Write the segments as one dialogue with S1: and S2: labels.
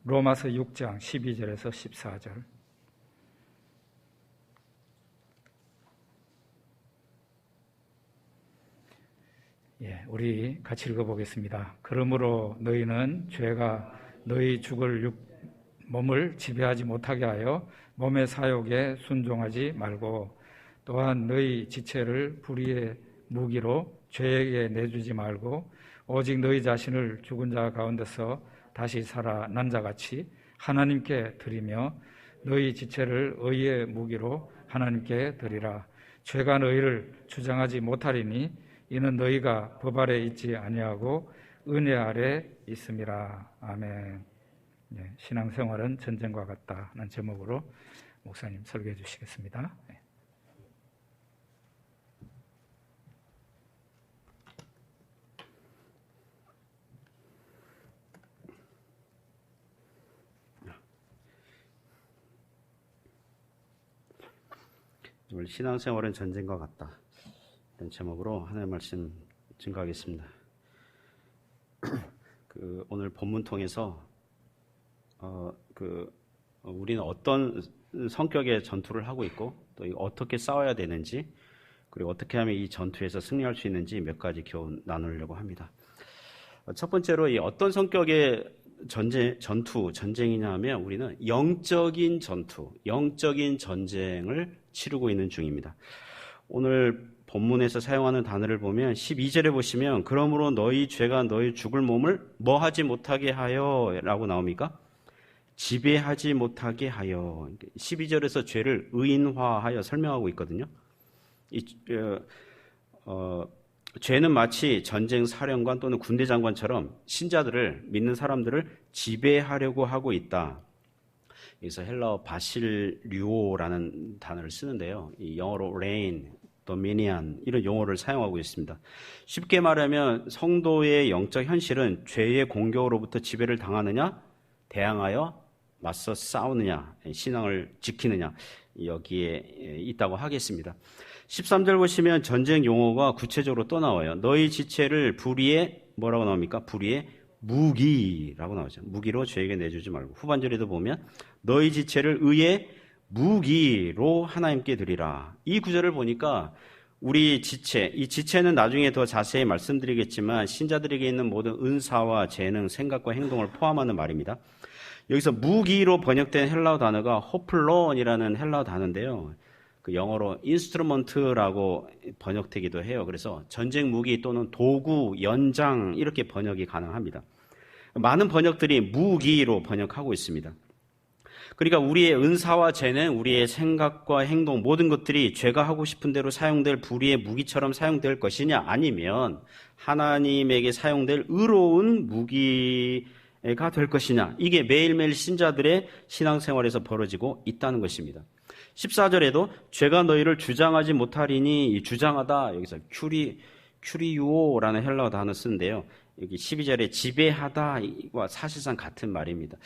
S1: 로마서 6장 12절에서 14절. 우리 같이 읽어보겠습니다. 그러므로 너희는 죄가 너희 죽을 몸을 지배하지 못하게 하여 몸의 사욕에 순종하지 말고, 또한 너희 지체를 불의의 무기로 죄에게 내주지 말고, 오직 너희 자신을 죽은 자 가운데서 다시 살아난 자같이 하나님께 드리며 너희 지체를 의의 무기로 하나님께 드리라. 죄가 너희를 주장하지 못하리니 이는 너희가 법 아래 있지 아니하고 은혜 아래 있음이라. 아멘. 신앙생활은 전쟁과 같다는 제목으로 목사님 설교해 주시겠습니다.
S2: 오늘 신앙생활은 전쟁과 같다, 이런 제목으로 하나님의 말씀 증거하겠습니다. 오늘 본문 통해서 우리는 어떤 성격의 전투를 하고 있고, 또 어떻게 싸워야 되는지, 그리고 어떻게 하면 이 전투에서 승리할 수 있는지 몇 가지 교훈 나누려고 합니다. 첫 번째로 이 어떤 성격의 전쟁이냐 하면, 우리는 영적인 전투, 영적인 전쟁을 치르고 있는 중입니다. 오늘 본문에서 사용하는 단어를 보면 12절에 보시면 그러므로 너희 죄가 너희 죽을 몸을 뭐 하지 못하게 하여 라고 나옵니까? 지배하지 못하게 하여. 12절에서 죄를 의인화하여 설명하고 있거든요. 죄는 마치 전쟁 사령관 또는 군대 장관처럼 신자들을, 믿는 사람들을 지배하려고 하고 있다. 여기서 헬라어 바실류오라는 단어를 쓰는데요. 이 영어로 reign, dominion 이런 용어를 사용하고 있습니다. 쉽게 말하면 성도의 영적 현실은 죄의 공격으로부터 지배를 당하느냐, 대항하여 맞서 싸우느냐, 신앙을 지키느냐, 여기에 있다고 하겠습니다. 13절 보시면 전쟁 용어가 구체적으로 또 나와요. 너희 지체를 불의의 뭐라고 나옵니까? 불의의 무기라고 나오죠. 무기로 죄에게 내주지 말고. 후반절에도 보면 너희 지체를 의의 무기로 하나님께 드리라. 이 구절을 보니까 우리 지체, 이 지체는 나중에 더 자세히 말씀드리겠지만 신자들에게 있는 모든 은사와 재능, 생각과 행동을 포함하는 말입니다. 여기서 무기로 번역된 헬라어 단어가 호플론이라는 헬라어 단어인데요. 그 영어로 인스트루먼트라고 번역되기도 해요. 그래서 전쟁 무기 또는 도구, 연장 이렇게 번역이 가능합니다. 많은 번역들이 무기로 번역하고 있습니다. 그러니까 우리의 은사와 재능, 우리의 생각과 행동 모든 것들이 죄가 하고 싶은 대로 사용될 불의의 무기처럼 사용될 것이냐, 아니면 하나님에게 사용될 의로운 무기가 될 것이냐, 이게 매일매일 신자들의 신앙생활에서 벌어지고 있다는 것입니다. 14절에도 죄가 너희를 주장하지 못하리니, 이 주장하다, 여기서 큐리유오라는 헬라어 단어 쓰는데요. 여기 12절에 지배하다와 사실상 같은 말입니다.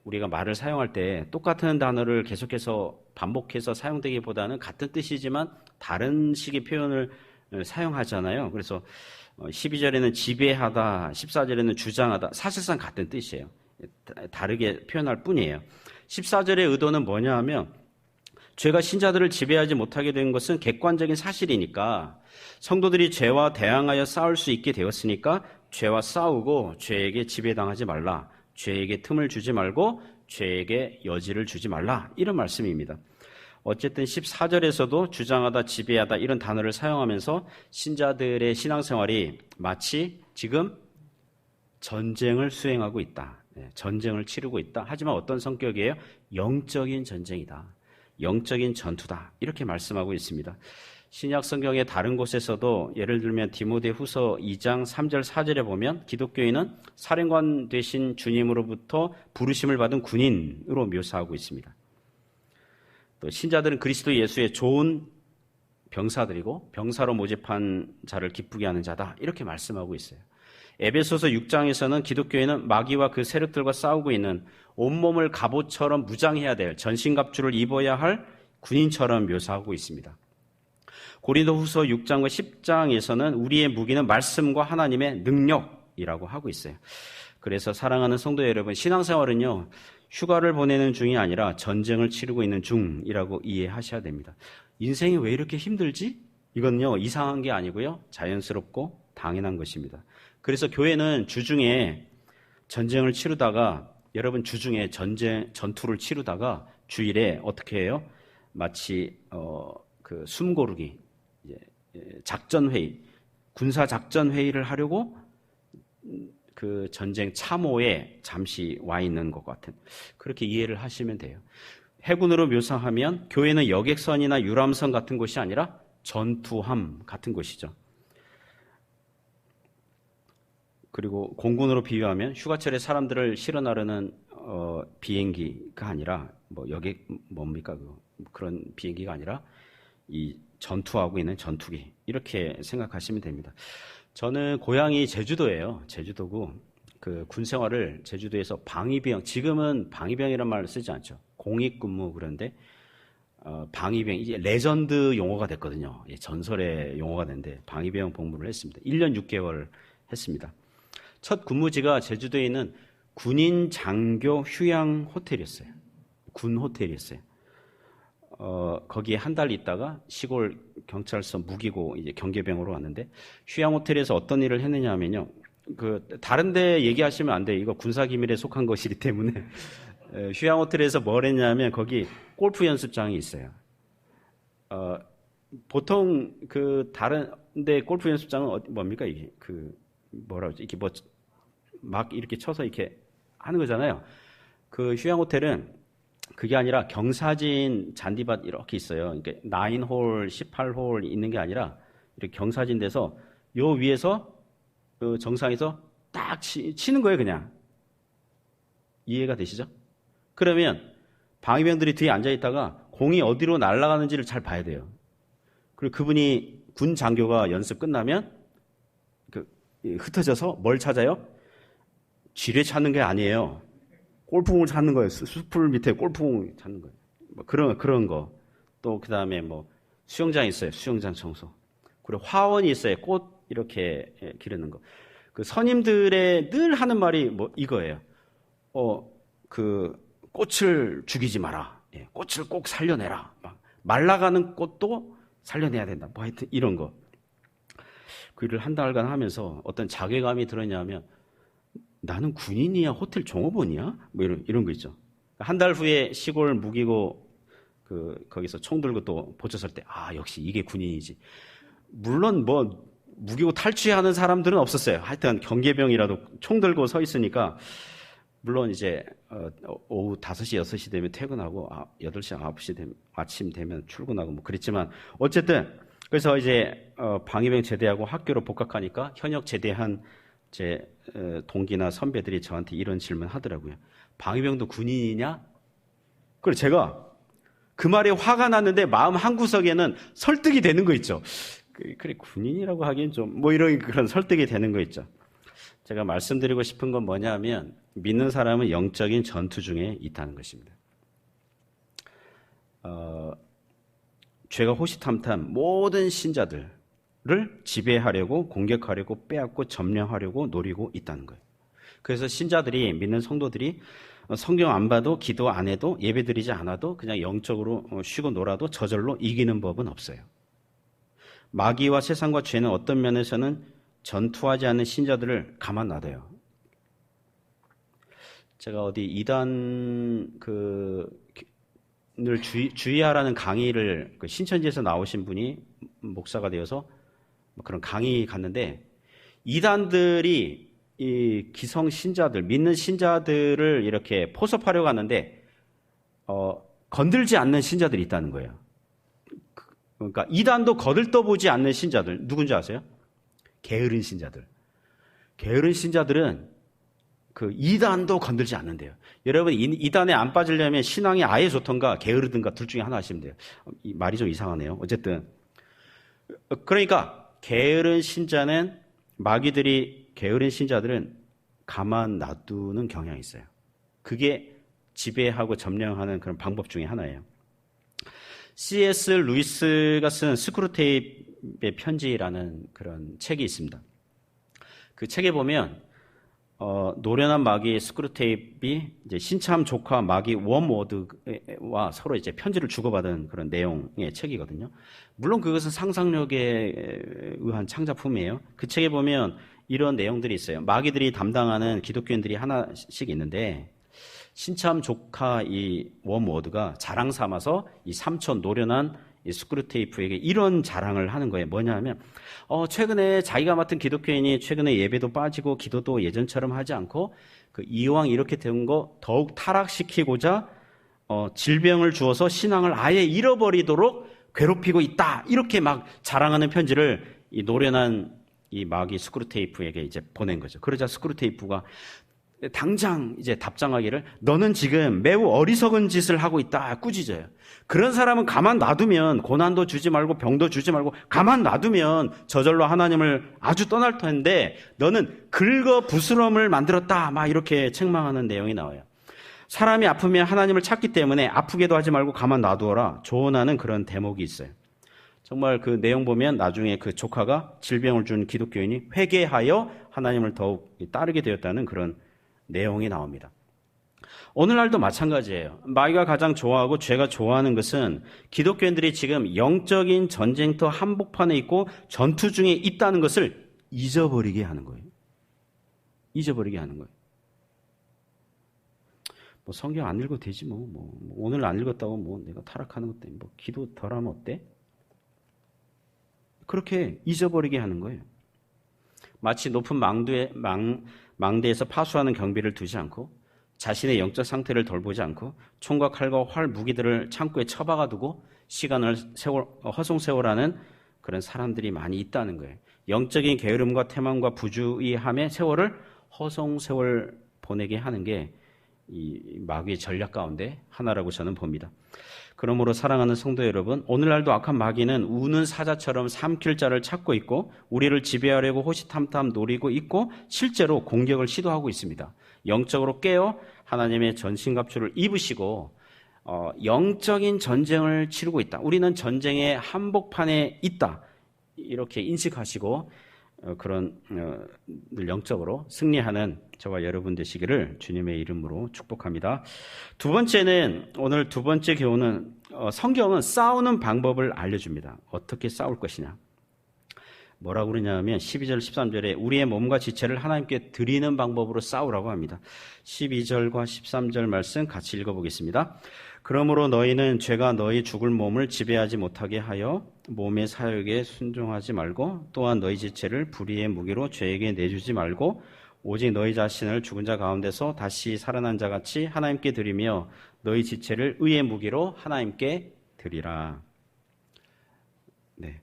S2: 우리가 말을 사용할 때 똑같은 단어를 계속해서 반복해서 사용되기보다는 같은 뜻이지만 다른 식의 표현을 사용하잖아요. 그래서 12절에는 지배하다, 14절에는 주장하다, 사실상 같은 뜻이에요. 다르게 표현할 뿐이에요. 14절의 의도는 뭐냐 하면, 죄가 신자들을 지배하지 못하게 된 것은 객관적인 사실이니까 성도들이 죄와 대항하여 싸울 수 있게 되었으니까 죄와 싸우고 죄에게 지배당하지 말라, 죄에게 틈을 주지 말고 죄에게 여지를 주지 말라, 이런 말씀입니다. 어쨌든 14절에서도 주장하다, 지배하다 이런 단어를 사용하면서 신자들의 신앙생활이 마치 지금 전쟁을 수행하고 있다, 전쟁을 치르고 있다. 하지만 어떤 성격이에요? 영적인 전쟁이다, 영적인 전투다, 이렇게 말씀하고 있습니다. 신약 성경의 다른 곳에서도 예를 들면 디모데후서 2장 3절 4절에 보면 기독교인은 사령관 되신 주님으로부터 부르심을 받은 군인으로 묘사하고 있습니다. 또 신자들은 그리스도 예수의 좋은 병사들이고 병사로 모집한 자를 기쁘게 하는 자다, 이렇게 말씀하고 있어요. 에베소서 6장에서는 기독교인은 마귀와 그 세력들과 싸우고 있는 온몸을 갑옷처럼 무장해야 될, 전신갑주를 입어야 할 군인처럼 묘사하고 있습니다. 고린도후서 6장과 10장에서는 우리의 무기는 말씀과 하나님의 능력이라고 하고 있어요. 그래서 사랑하는 성도 여러분, 신앙생활은요, 휴가를 보내는 중이 아니라 전쟁을 치르고 있는 중이라고 이해하셔야 됩니다. 인생이 왜 이렇게 힘들지? 이건요, 이상한 게 아니고요, 자연스럽고 당연한 것입니다. 그래서 교회는 주중에 전쟁을 치르다가, 여러분 주중에 전투를 치르다가 주일에 어떻게 해요? 마치 그 숨고르기, 작전회의, 군사작전회의를 하려고 그 전쟁 참호에 잠시 와 있는 것 같은, 그렇게 이해를 하시면 돼요. 해군으로 묘사하면 교회는 여객선이나 유람선 같은 곳이 아니라 전투함 같은 곳이죠. 그리고 공군으로 비유하면 휴가철에 사람들을 실어 나르는 비행기가 아니라 뭡니까? 그런 비행기가 아니라 이 전투하고 있는 전투기, 이렇게 생각하시면 됩니다. 저는 고향이 제주도예요. 제주도고 그 군 생활을 제주도에서 방위병, 지금은 방위병이라는 말을 쓰지 않죠. 공익근무. 그런데 방위병, 이제 레전드 용어가 됐거든요. 전설의 용어가 됐는데 방위병 복무를 했습니다. 1년 6개월 했습니다. 첫 근무지가 제주도에 있는 군인 장교 휴양 호텔이었어요. 군 호텔이었어요. 거기에 한 달 있다가 시골 경찰서 무기고 이제 경계병으로 왔는데, 휴양 호텔에서 어떤 일을 했느냐 하면요, 다른데 얘기하시면 안 돼요. 이거 군사기밀에 속한 것이기 때문에. 휴양 호텔에서 뭘 했냐면 거기 골프 연습장이 있어요. 보통 다른데 골프 연습장은 뭡니까 이게 뭐라 그러지? 이렇게 막 이렇게 쳐서 이렇게 하는 거잖아요. 그 휴양 호텔은 그게 아니라 경사진 잔디밭 이렇게 있어요. 그러니까 9홀, 18홀 있는 게 아니라 이렇게 경사진 돼서 요 위에서 그 정상에서 딱 치는 거예요, 그냥. 이해가 되시죠? 그러면 방위병들이 뒤에 앉아 있다가 공이 어디로 날아가는지를 잘 봐야 돼요. 그리고 그분이 군 장교가 연습 끝나면 흩어져서 뭘 찾아요? 지뢰 찾는 게 아니에요. 골프공을 찾는 거예요. 숲풀 밑에 골프공을 찾는 거예요. 그런 거. 또 그 다음에 수영장 있어요. 수영장 청소. 그리고 화원이 있어요. 꽃 이렇게 기르는 거. 그 선임들의 늘 하는 말이 이거예요. 꽃을 죽이지 마라. 꽃을 꼭 살려내라. 말라가는 꽃도 살려내야 된다. 하여튼 이런 거. 그 일을 한 달간 하면서 어떤 자괴감이 들었냐면, 나는 군인이야, 호텔 종업원이야? 이런 거 있죠. 한 달 후에 시골 무기고 거기서 총 들고 또 보쳤을 때, 역시 이게 군인이지. 물론 무기고 탈취하는 사람들은 없었어요. 하여튼 경계병이라도 총 들고 서 있으니까, 물론 이제 오후 5시, 6시 되면 퇴근하고 8시, 9시 되면 아침 되면 출근하고 그랬지만, 어쨌든 그래서 이제 방위병 제대하고 학교로 복학하니까 현역 제대한 제 동기나 선배들이 저한테 이런 질문 하더라고요. 방위병도 군인이냐? 그래서 제가 그 말에 화가 났는데 마음 한구석에는 설득이 되는 거 있죠. 그래, 군인이라고 하기엔 좀 이런 그런 설득이 되는 거 있죠. 제가 말씀드리고 싶은 건 뭐냐면, 믿는 사람은 영적인 전투 중에 있다는 것입니다. 죄가 호시탐탐 모든 신자들을 지배하려고, 공격하려고, 빼앗고 점령하려고 노리고 있다는 거예요. 그래서 신자들이, 믿는 성도들이 성경 안 봐도, 기도 안 해도, 예배드리지 않아도, 그냥 영적으로 쉬고 놀아도 저절로 이기는 법은 없어요. 마귀와 세상과 죄는 어떤 면에서는 전투하지 않는 신자들을 가만 놔둬요. 제가 어디 이단을 주의하라는 강의를, 신천지에서 나오신 분이 목사가 되어서 그런 강의 갔는데, 이단들이 이 기성 신자들, 믿는 신자들을 이렇게 포섭하려고 하는데 건들지 않는 신자들이 있다는 거예요. 그러니까 이단도 거들떠보지 않는 신자들, 누군지 아세요? 게으른 신자들. 게으른 신자들은 이단도 건들지 않는데요. 여러분, 이단에 안 빠지려면 신앙이 아예 좋던가 게으르든가 둘 중에 하나 하시면 돼요. 이 말이 좀 이상하네요. 어쨌든 그러니까 게으른 신자는, 게으른 신자들은 가만 놔두는 경향이 있어요. 그게 지배하고 점령하는 그런 방법 중에 하나예요. C.S. 루이스가 쓴 스크루테이프의 편지라는 그런 책이 있습니다. 그 책에 보면 노련한 마귀 스크루테이프이 이제 신참 조카 마귀 웜워드와 서로 이제 편지를 주고받은 그런 내용의 책이거든요. 물론 그것은 상상력에 의한 창작품이에요. 그 책에 보면 이런 내용들이 있어요. 마귀들이 담당하는 기독교인들이 하나씩 있는데 신참 조카 이 웜워드가 자랑 삼아서 이 삼촌 노련한 이 스크루테이프에게 이런 자랑을 하는 거예요. 뭐냐 하면 최근에 자기가 맡은 기독교인이 최근에 예배도 빠지고 기도도 예전처럼 하지 않고 이왕 이렇게 된 거 더욱 타락시키고자 질병을 주어서 신앙을 아예 잃어버리도록 괴롭히고 있다. 이렇게 막 자랑하는 편지를 이 노련한 이 마귀 스크루테이프에게 이제 보낸 거죠. 그러자 스크루테이프가 당장 이제 답장하기를 너는 지금 매우 어리석은 짓을 하고 있다 꾸짖어요. 그런 사람은 가만 놔두면 고난도 주지 말고 병도 주지 말고 가만 놔두면 저절로 하나님을 아주 떠날 텐데 너는 긁어 부스럼을 만들었다 막 이렇게 책망하는 내용이 나와요. 사람이 아프면 하나님을 찾기 때문에 아프게도 하지 말고 가만 놔두어라 조언하는 그런 대목이 있어요. 정말 그 내용 보면 나중에 그 조카가 질병을 준 기독교인이 회개하여 하나님을 더욱 따르게 되었다는 그런 내용이 나옵니다. 오늘날도 마찬가지예요. 마귀가 가장 좋아하고 죄가 좋아하는 것은 기독교인들이 지금 영적인 전쟁터 한복판에 있고 전투 중에 있다는 것을 잊어버리게 하는 거예요. 잊어버리게 하는 거예요. 뭐 성경 안 읽어도 되지 뭐 오늘 안 읽었다고 뭐 내가 타락하는 것 때문에 뭐 기도 덜하면 어때? 그렇게 잊어버리게 하는 거예요. 마치 높은 망대에서 파수하는 경비를 두지 않고 자신의 영적 상태를 돌보지 않고 총과 칼과 활 무기들을 창고에 처박아 두고 시간을 허송세월하는 그런 사람들이 많이 있다는 거예요. 영적인 게으름과 태만과 부주의함의 세월을 허송세월 보내게 하는 게 이 마귀의 전략 가운데 하나라고 저는 봅니다. 그러므로 사랑하는 성도 여러분, 오늘날도 악한 마귀는 우는 사자처럼 삼킬 자를 찾고 있고 우리를 지배하려고 호시탐탐 노리고 있고 실제로 공격을 시도하고 있습니다. 영적으로 깨어 하나님의 전신갑주를 입으시고 영적인 전쟁을 치르고 있다. 우리는 전쟁의 한복판에 있다. 이렇게 인식하시고 그런 영적으로 승리하는 저와 여러분 되시기를 주님의 이름으로 축복합니다. 두 번째는 오늘 두 번째 교훈은 성경은 싸우는 방법을 알려줍니다. 어떻게 싸울 것이냐. 뭐라고 그러냐면 12절 13절에 우리의 몸과 지체를 하나님께 드리는 방법으로 싸우라고 합니다. 12절과 13절 말씀 같이 읽어보겠습니다. 그러므로 너희는 죄가 너희 죽을 몸을 지배하지 못하게 하여 몸의 사욕에 순종하지 말고 또한 너희 지체를 불의의 무기로 죄에게 내주지 말고 오직 너희 자신을 죽은 자 가운데서 다시 살아난 자같이 하나님께 드리며 너희 지체를 의의 무기로 하나님께 드리라. 네.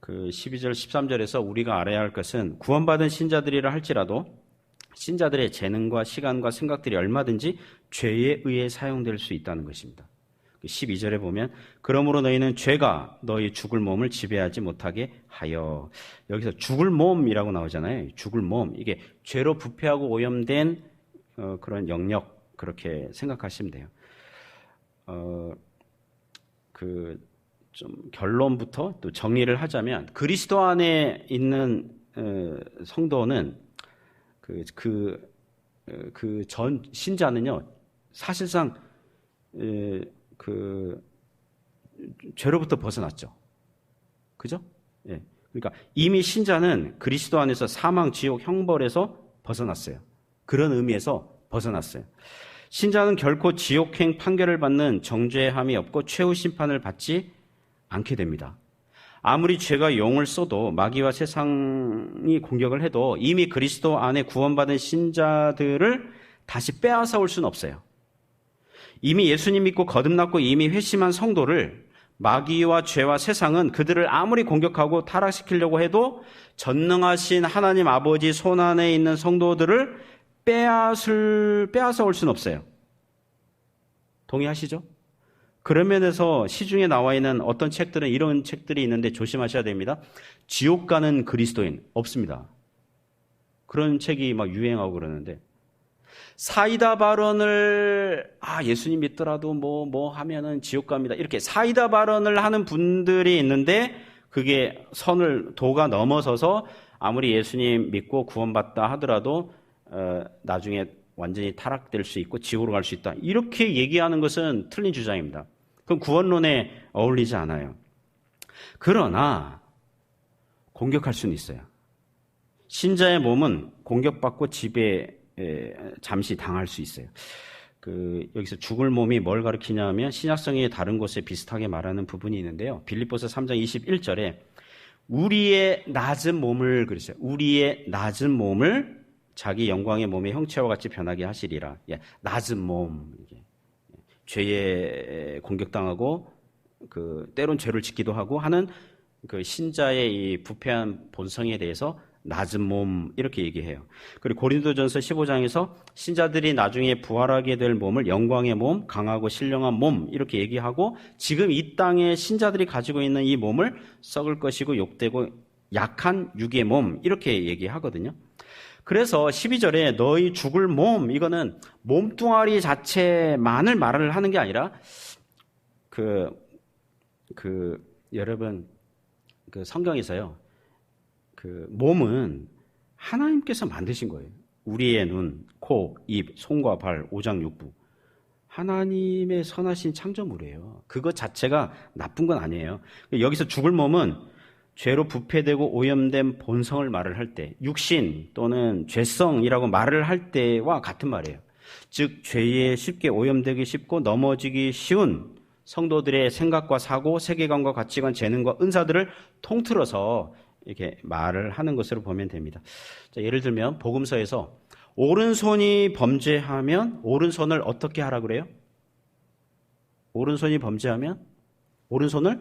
S2: 그 12절 13절에서 우리가 알아야 할 것은 구원받은 신자들이라 할지라도 신자들의 재능과 시간과 생각들이 얼마든지 죄에 의해 사용될 수 있다는 것입니다. 12절에 보면 그러므로 너희는 죄가 너희 죽을 몸을 지배하지 못하게 하여, 여기서 죽을 몸이라고 나오잖아요. 죽을 몸, 이게 죄로 부패하고 오염된 그런 영역, 그렇게 생각하시면 돼요. 좀 결론부터 또 정리를 하자면 그리스도 안에 있는 성도는 전 신자는요 사실상 죄로부터 벗어났죠. 그죠? 예. 그러니까 이미 신자는 그리스도 안에서 사망, 지옥, 형벌에서 벗어났어요. 그런 의미에서 벗어났어요. 신자는 결코 지옥행 판결을 받는 정죄함이 없고 최후 심판을 받지 않게 됩니다. 아무리 죄가 용을 써도 마귀와 세상이 공격을 해도 이미 그리스도 안에 구원받은 신자들을 다시 빼앗아 올 수는 없어요. 이미 예수님 믿고 거듭났고 이미 회심한 성도를 마귀와 죄와 세상은 그들을 아무리 공격하고 타락시키려고 해도 전능하신 하나님 아버지 손안에 있는 성도들을 빼앗아 올 수는 없어요. 동의하시죠? 그런 면에서 시중에 나와 있는 어떤 책들은 이런 책들이 있는데 조심하셔야 됩니다. 지옥 가는 그리스도인 없습니다. 그런 책이 막 유행하고 그러는데 사이다 발언을 예수님 믿더라도 뭐 하면은 지옥 갑니다. 이렇게 사이다 발언을 하는 분들이 있는데 그게 도가 넘어서서 아무리 예수님 믿고 구원받다 하더라도 나중에 완전히 타락될 수 있고 지옥으로 갈 수 있다. 이렇게 얘기하는 것은 틀린 주장입니다. 그건 구원론에 어울리지 않아요. 그러나 공격할 수는 있어요. 신자의 몸은 공격받고 지배 잠시 당할 수 있어요. 여기서 죽을 몸이 뭘 가리키냐면 신약성의 다른 곳에 비슷하게 말하는 부분이 있는데요. 빌립보서 3장 21절에 우리의 낮은 몸을 그랬어요. 우리의 낮은 몸을 자기 영광의 몸의 형체와 같이 변하게 하시리라. 낮은 몸, 죄에 공격당하고 때론 죄를 짓기도 하고 하는 신자의 이 부패한 본성에 대해서 낮은 몸 이렇게 얘기해요. 그리고 고린도전서 15장에서 신자들이 나중에 부활하게 될 몸을 영광의 몸, 강하고 신령한 몸 이렇게 얘기하고 지금 이 땅에 신자들이 가지고 있는 이 몸을 썩을 것이고 욕되고 약한 육의 몸 이렇게 얘기하거든요. 그래서 12절에 너희 죽을 몸 이거는 몸뚱아리 자체만을 말을 하는 게 아니라 여러분 성경에서요. 몸은 하나님께서 만드신 거예요. 우리의 눈, 코, 입, 손과 발, 오장육부. 하나님의 선하신 창조물이에요. 그것 자체가 나쁜 건 아니에요. 여기서 죽을 몸은 죄로 부패되고 오염된 본성을 말을 할 때, 육신 또는 죄성이라고 말을 할 때와 같은 말이에요. 즉 죄에 쉽게 오염되기 쉽고 넘어지기 쉬운 성도들의 생각과 사고, 세계관과 가치관, 재능과 은사들을 통틀어서 이렇게 말을 하는 것으로 보면 됩니다. 자, 예를 들면 복음서에서 오른손이 범죄하면 오른손을 어떻게 하라 그래요? 오른손이 범죄하면 오른손을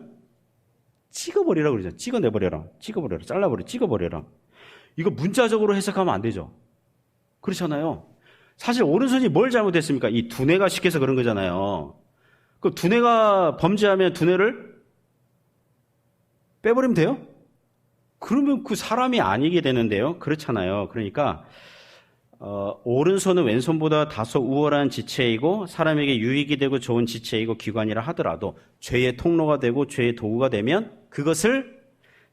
S2: 찍어버리라 그러죠. 찍어내버려라. 찍어버려라. 잘라버려. 찍어버려라. 이거 문자적으로 해석하면 안 되죠. 그렇잖아요. 사실 오른손이 뭘 잘못했습니까? 이 두뇌가 시켜서 그런 거잖아요. 그 두뇌가 범죄하면 두뇌를 빼버리면 돼요? 그러면 그 사람이 아니게 되는데요. 그렇잖아요. 그러니까 오른손은 왼손보다 다소 우월한 지체이고 사람에게 유익이 되고 좋은 지체이고 기관이라 하더라도 죄의 통로가 되고 죄의 도구가 되면 그것을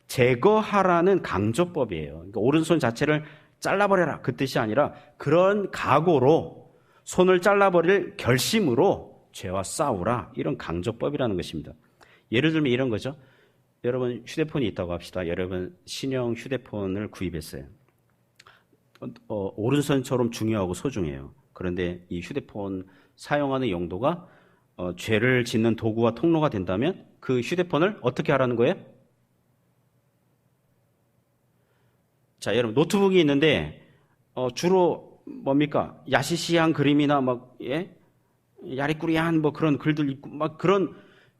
S2: 제거하라는 강조법이에요. 그러니까 오른손 자체를 잘라버려라 그 뜻이 아니라 그런 각오로 손을 잘라버릴 결심으로 죄와 싸우라 이런 강조법이라는 것입니다. 예를 들면 이런 거죠. 여러분 휴대폰이 있다고 합시다. 여러분 신형 휴대폰을 구입했어요. 오른손처럼 중요하고 소중해요. 그런데 이 휴대폰 사용하는 용도가 죄를 짓는 도구와 통로가 된다면 그 휴대폰을 어떻게 하라는 거예요? 자, 여러분 노트북이 있는데 주로 뭡니까? 야시시한 그림이나 야리꾸리한 그런 글들 있고 그런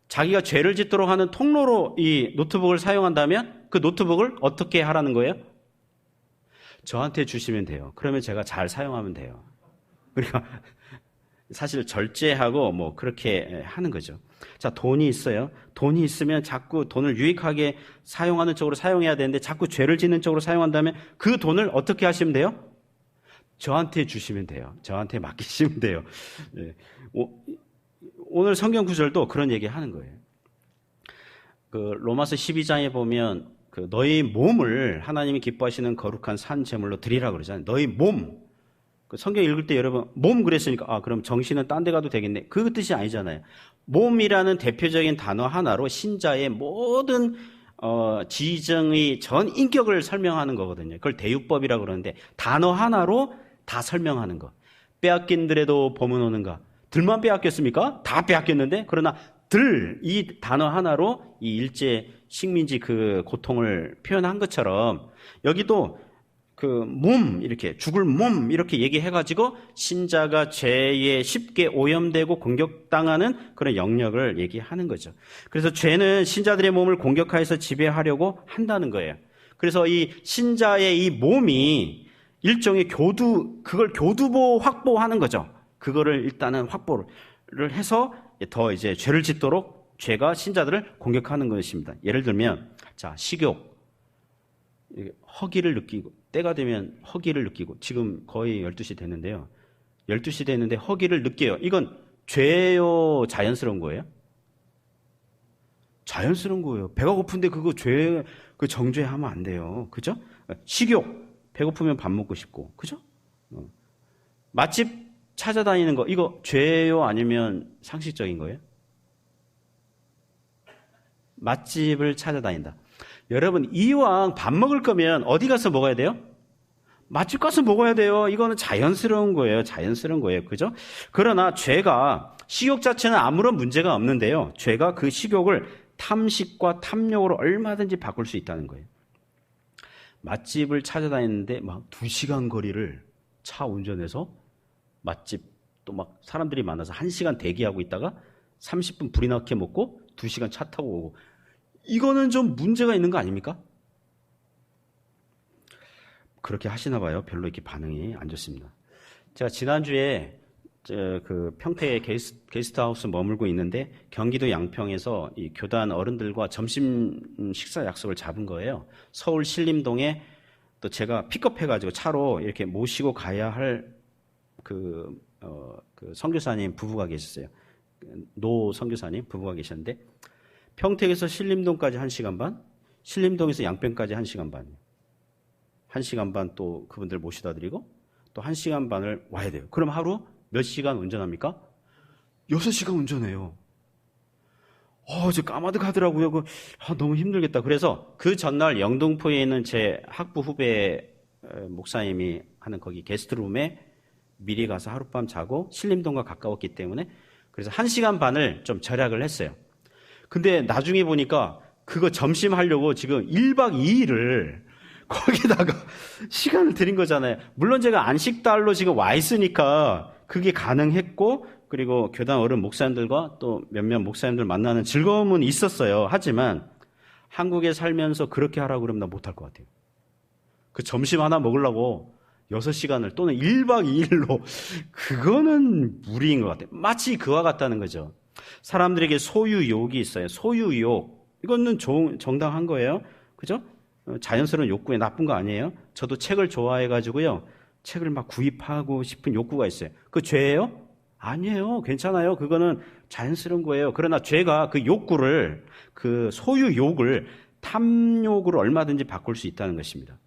S2: 자기가 죄를 짓도록 하는 통로로 이 노트북을 사용한다면 그 노트북을 어떻게 하라는 거예요? 저한테 주시면 돼요. 그러면 제가 잘 사용하면 돼요. 그러니까 사실 절제하고 그렇게 하는 거죠. 자, 돈이 있어요. 돈이 있으면 자꾸 돈을 유익하게 사용하는 쪽으로 사용해야 되는데 자꾸 죄를 짓는 쪽으로 사용한다면 그 돈을 어떻게 하시면 돼요? 저한테 주시면 돼요. 저한테 맡기시면 돼요. 네. 오늘 성경 구절도 그런 얘기 하는 거예요. 로마서 12장에 보면 너희 몸을 하나님이 기뻐하시는 거룩한 산 제물로 드리라 그러잖아요. 너희 몸. 성경 읽을 때 여러분 몸 그랬으니까 그럼 정신은 딴 데 가도 되겠네. 그 뜻이 아니잖아요. 몸이라는 대표적인 단어 하나로 신자의 모든 지정의 전 인격을 설명하는 거거든요. 그걸 대유법이라고 그러는데 단어 하나로 다 설명하는 거. 빼앗긴들에도 범은 오는가. 들만 빼앗겼습니까? 다 빼앗겼는데 그러나 이 단어 하나로 이 일제 식민지 그 고통을 표현한 것처럼 여기도 몸 이렇게 죽을 몸 이렇게 얘기해가지고 신자가 죄에 쉽게 오염되고 공격당하는 그런 영역을 얘기하는 거죠. 그래서 죄는 신자들의 몸을 공격하여서 지배하려고 한다는 거예요. 그래서 이 신자의 이 몸이 일종의 그걸 교두보 확보하는 거죠. 그거를 일단은 확보를 해서 더 이제 죄를 짓도록 죄가 신자들을 공격하는 것입니다. 예를 들면 자, 식욕, 허기를 느끼고 때가 되면 허기를 느끼고 지금 거의 12시 됐는데요. 12시 됐는데 허기를 느껴요. 이건 죄요, 자연스러운 거예요? 자연스러운 거예요. 배가 고픈데 그거 정죄하면 안 돼요. 그죠? 식욕, 배고프면 밥 먹고 싶고, 그죠? 맛집 찾아다니는 거, 이거 죄예요? 아니면 상식적인 거예요? 맛집을 찾아다닌다. 여러분, 이왕 밥 먹을 거면 어디 가서 먹어야 돼요? 맛집 가서 먹어야 돼요. 이거는 자연스러운 거예요. 자연스러운 거예요. 그죠? 그러나 죄가, 식욕 자체는 아무런 문제가 없는데요. 죄가 그 식욕을 탐식과 탐욕으로 얼마든지 바꿀 수 있다는 거예요. 맛집을 찾아다니는데 막 2시간 거리를 차 운전해서 맛집, 또 막 사람들이 많아서 1시간 대기하고 있다가 30분 불이 나게 먹고 2시간 차 타고 오고, 이거는 좀 문제가 있는 거 아닙니까? 그렇게 하시나 봐요. 별로 이렇게 반응이 안 좋습니다. 제가 지난주에 그 평택에 게스트하우스 머물고 있는데 경기도 양평에서 이 교단 어른들과 점심 식사 약속을 잡은 거예요. 서울 신림동에 또 제가 픽업해가지고 차로 이렇게 모시고 가야 할 그 선교사님 부부가 계셨어요. 노 선교사님 부부가 계셨는데 평택에서 신림동까지 1시간 반, 신림동에서 양평까지 1시간 반. 1시간 반 또 그분들 모시다 드리고 또 1시간 반을 와야 돼요. 그럼 하루 몇 시간 운전합니까? 6시간 운전해요. 저 까마득하더라고요. 너무 힘들겠다. 그래서 그 전날 영등포에 있는 제 학부 후배 목사님이 하는 거기 게스트룸에 미리 가서 하룻밤 자고 신림동과 가까웠기 때문에 그래서 1시간 반을 좀 절약을 했어요. 근데 나중에 보니까 그거 점심 하려고 지금 1박 2일을 거기다가 시간을 들인 거잖아요. 물론 제가 안식달로 지금 와 있으니까 그게 가능했고, 그리고 교단 어른 목사님들과 또 몇몇 목사님들 만나는 즐거움은 있었어요. 하지만 한국에 살면서 그렇게 하라고 그러면 나 못할 것 같아요. 그 점심 하나 먹으려고 6시간을 또는 1박 2일로 그거는 무리인 것 같아요. 마치 그와 같다는 거죠. 사람들에게 소유욕이 있어요. 소유욕. 이거는 정당한 거예요. 그죠? 자연스러운 욕구에 나쁜 거 아니에요? 저도 책을 좋아해가지고요. 책을 막 구입하고 싶은 욕구가 있어요. 그 죄예요? 아니에요. 괜찮아요. 그거는 자연스러운 거예요. 그러나 죄가 그 욕구를, 그 소유욕을 탐욕으로 얼마든지 바꿀 수 있다는 것입니다.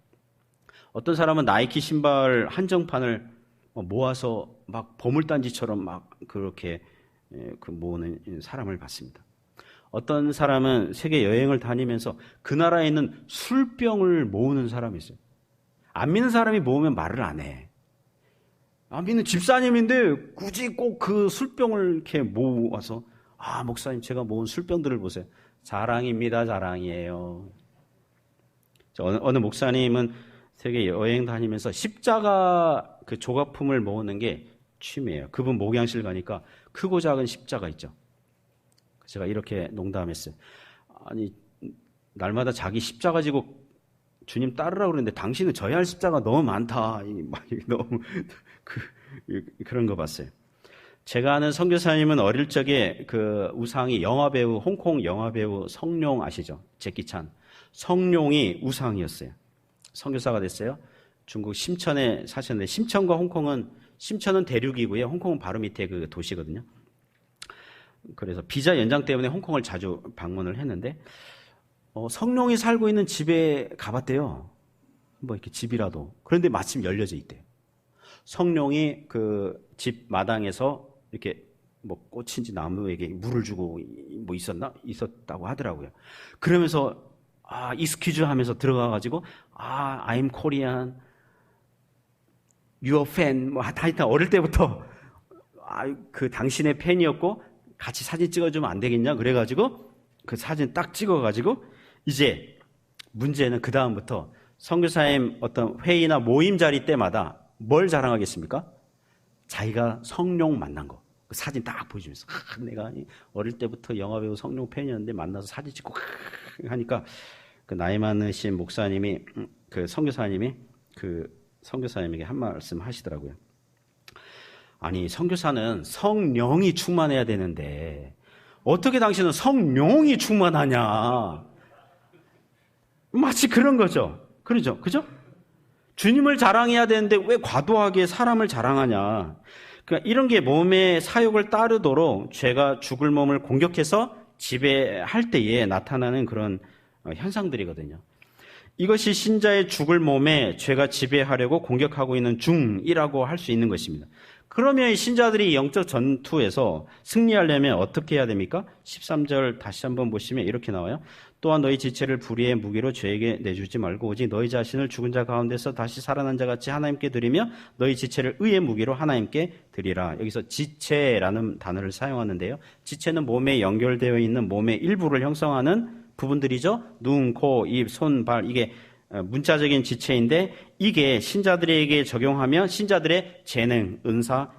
S2: 어떤 사람은 나이키 신발 한정판을 모아서 막 보물단지처럼 막 그렇게 모으는 사람을 봤습니다. 어떤 사람은 세계 여행을 다니면서 그 나라에 있는 술병을 모으는 사람이 있어요. 안 믿는 사람이 모으면 말을 안 해. 안 믿는 집사님인데 굳이 꼭 그 술병을 이렇게 모아서 목사님 제가 모은 술병들을 보세요. 자랑입니다. 자랑이에요. 어느 목사님은 세계 여행 다니면서 십자가 그 조각품을 모으는 게 취미예요. 그분 목양실 가니까 크고 작은 십자가 있죠. 제가 이렇게 농담했어요. 아니, 날마다 자기 십자가 지고 주님 따르라고 그러는데 당신은 져야 할 십자가 너무 많다. 너무 그런 거 봤어요. 제가 아는 선교사님은 어릴 적에 그 우상이 영화배우, 홍콩 영화배우 성룡 아시죠? 제키찬. 성룡이 우상이었어요. 선교사가 됐어요. 중국 심천에 사셨는데 심천과 홍콩은, 심천은 대륙이고요. 홍콩은 바로 밑에 그 도시거든요. 그래서 비자 연장 때문에 홍콩을 자주 방문을 했는데 성룡이 살고 있는 집에 가봤대요. 뭐 이렇게 집이라도. 그런데 마침 열려져 있대요. 성룡이 그 집 마당에서 이렇게 뭐 꽃인지 나무에게 물을 주고 뭐 있었다고 하더라고요. 그러면서 excuse 하면서 들어가가지고 I'm Korean, your fan, 뭐 하여튼 어릴 때부터 그 당신의 팬이었고 같이 사진 찍어주면 안 되겠냐 그래가지고 그 사진 딱 찍어가지고 이제 문제는 그 다음부터 선교사님 어떤 회의나 모임 자리 때마다 뭘 자랑하겠습니까? 자기가 성룡 만난 거. 그 사진 딱 보여주면서 내가 어릴 때부터 영화배우 성룡 팬이었는데 만나서 사진 찍고 하니까 그 나이 많으신 목사님이 그 선교사님이 그 선교사님에게 한 말씀 하시더라고요. 아니, 선교사는 성령이 충만해야 되는데 어떻게 당신은 성룡이 충만하냐? 마치 그런 거죠. 그러죠, 그죠? 주님을 자랑해야 되는데 왜 과도하게 사람을 자랑하냐? 그러니까 이런 게 몸의 사욕을 따르도록 죄가 죽을 몸을 공격해서 지배할 때에 나타나는 그런 현상들이거든요. 이것이 신자의 죽을 몸에 죄가 지배하려고 공격하고 있는 중이라고 할 수 있는 것입니다. 그러면 이 신자들이 영적 전투에서 승리하려면 어떻게 해야 됩니까? 13절 다시 한번 보시면 이렇게 나와요. 또한 너희 지체를 불의의 무기로 죄에게 내주지 말고 오직 너희 자신을 죽은 자 가운데서 다시 살아난 자 같이 하나님께 드리며 너희 지체를 의의 무기로 하나님께 드리라. 여기서 지체라는 단어를 사용하는데요. 지체는 몸에 연결되어 있는 몸의 일부를 형성하는 부분들이죠. 눈, 코, 입, 손, 발, 이게 문자적인 지체인데 이게 신자들에게 적용하면 신자들의 재능, 은사,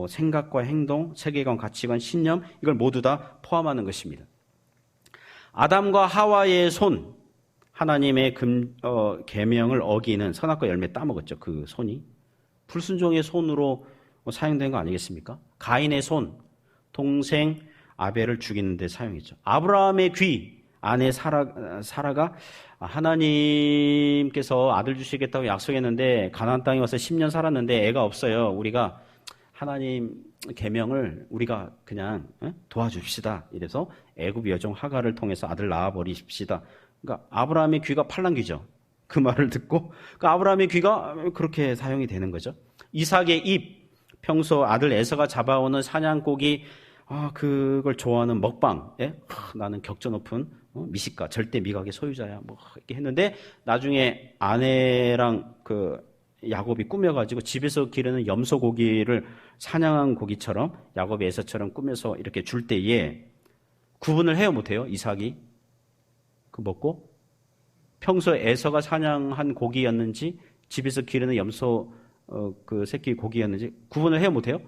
S2: 생각과 행동, 세계관, 가치관, 신념 이걸 모두 다 포함하는 것입니다. 아담과 하와의 손, 하나님의 계명을 어기는 선악과 열매 따먹었죠. 그 손이 불순종의 손으로 사용된 거 아니겠습니까? 가인의 손, 동생 아벨을 죽이는 데 사용했죠. 아브라함의 귀, 아내 사라가 하나님께서 아들 주시겠다고 약속했는데 가나안 땅에 와서 10년 살았는데 애가 없어요. 우리가 하나님 계명을 우리가 그냥 도와줍시다. 이래서 애굽 여종 하갈을 통해서 아들 낳아버리십시다. 그러니까 아브라함의 귀가 팔랑귀죠. 그 말을 듣고 아브라함의 귀가 그렇게 사용이 되는 거죠. 이삭의 입, 평소 아들 에서가 잡아오는 사냥고기 그걸 좋아하는 먹방, 나는 격조 높은 미식가, 절대 미각의 소유자야, 이렇게 했는데 나중에 아내랑 야곱이 꾸며가지고 집에서 기르는 염소 고기를 사냥한 고기처럼 야곱이 에서처럼 꾸며서 이렇게 줄 때에 구분을 해요, 못해요? 이삭이 먹고 평소 에서가 사냥한 고기였는지 집에서 기르는 염소 새끼 고기였는지 구분을 해요, 못해요?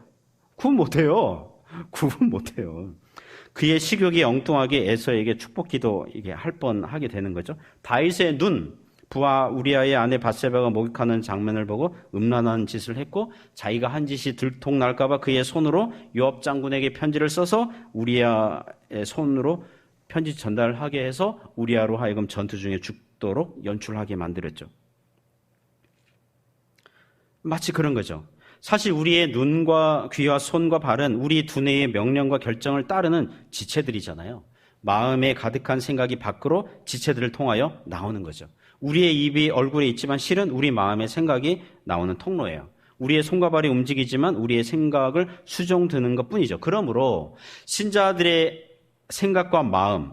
S2: 구분 못해요. 그의 식욕이 엉뚱하게 에서에게 축복기도 이게 할 뻔하게 되는 거죠. 다윗의 눈, 부하 우리아의 아내 밧세바가 목욕하는 장면을 보고 음란한 짓을 했고 자기가 한 짓이 들통날까봐 그의 손으로 요압 장군에게 편지를 써서 우리아의 손으로 편지 전달하게 해서 우리아로 하여금 전투 중에 죽도록 연출하게 만들었죠. 마치 그런 거죠. 사실 우리의 눈과 귀와 손과 발은 우리 두뇌의 명령과 결정을 따르는 지체들이잖아요. 마음에 가득한 생각이 밖으로 지체들을 통하여 나오는 거죠. 우리의 입이 얼굴에 있지만 실은 우리 마음의 생각이 나오는 통로예요. 우리의 손과 발이 움직이지만 우리의 생각을 수정드는 것뿐이죠. 그러므로 신자들의 생각과 마음,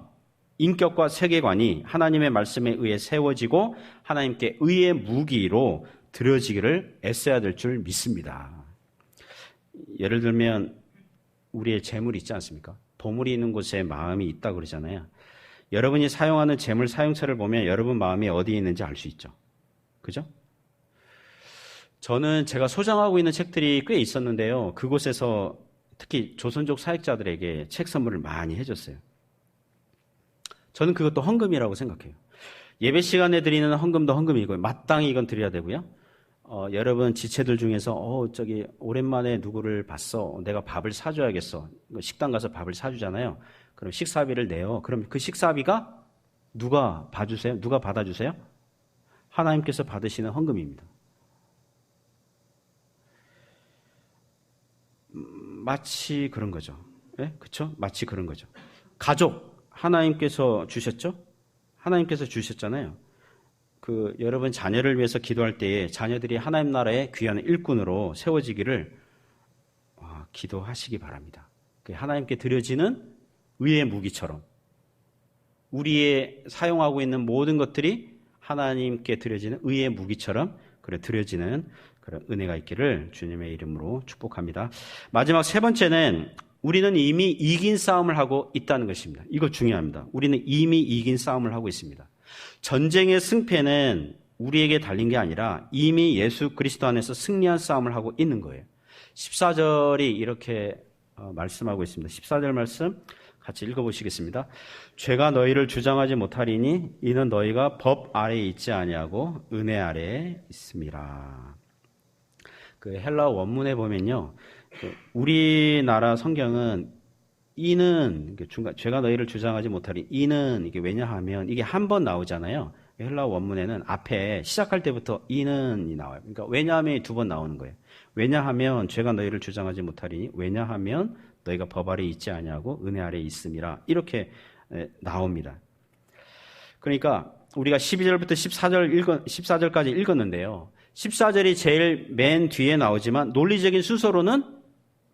S2: 인격과 세계관이 하나님의 말씀에 의해 세워지고 하나님께 의의 무기로 드려지기를 애써야 될 줄 믿습니다. 예를 들면 우리의 재물이 있지 않습니까? 보물이 있는 곳에 마음이 있다 그러잖아요. 여러분이 사용하는 재물 사용처를 보면 여러분 마음이 어디에 있는지 알 수 있죠. 그죠? 저는 제가 소장하고 있는 책들이 꽤 있었는데요. 그곳에서 특히 조선족 사역자들에게 책 선물을 많이 해줬어요. 저는 그것도 헌금이라고 생각해요. 예배 시간에 드리는 헌금도 헌금이고요. 마땅히 이건 드려야 되고요. 여러분 지체들 중에서 오랜만에 누구를 봤어. 내가 밥을 사줘야겠어. 식당 가서 밥을 사주잖아요. 그럼 식사비를 내요. 그럼 그 식사비가 누가 봐주세요? 누가 받아주세요? 하나님께서 받으시는 헌금입니다. 마치 그런 거죠. 그렇죠? 마치 그런 거죠. 가족 하나님께서 주셨죠? 하나님께서 주셨잖아요. 여러분 자녀를 위해서 기도할 때에 자녀들이 하나님 나라의 귀한 일꾼으로 세워지기를 기도하시기 바랍니다. 하나님께 드려지는 의의 무기처럼 우리의 사용하고 있는 모든 것들이 하나님께 드려지는 의의 무기처럼 드려지는 그런 은혜가 있기를 주님의 이름으로 축복합니다. 마지막 세 번째는 우리는 이미 이긴 싸움을 하고 있다는 것입니다. 이거 중요합니다. 우리는 이미 이긴 싸움을 하고 있습니다. 전쟁의 승패는 우리에게 달린 게 아니라 이미 예수 그리스도 안에서 승리한 싸움을 하고 있는 거예요. 14절이 이렇게 말씀하고 있습니다. 14절 말씀 같이 읽어보시겠습니다. 죄가 너희를 주장하지 못하리니 이는 너희가 법 아래에 있지 아니하고 은혜 아래에 있음이라. 헬라어 원문에 보면요, 우리나라 성경은 이는 죄가 너희를 주장하지 못하리. 이는 이게 왜냐하면 이게 한 번 나오잖아요. 헬라어 원문에는 앞에 시작할 때부터 이는이 나와요. 그러니까 왜냐하면 두 번 나오는 거예요. 왜냐하면 죄가 너희를 주장하지 못하리니 왜냐하면 너희가 법 아래에 있지 아니하고 은혜 아래에 있음이라 이렇게 나옵니다. 그러니까 우리가 12절부터 14절까지 읽었는데요. 14절이 제일 맨 뒤에 나오지만 논리적인 순서로는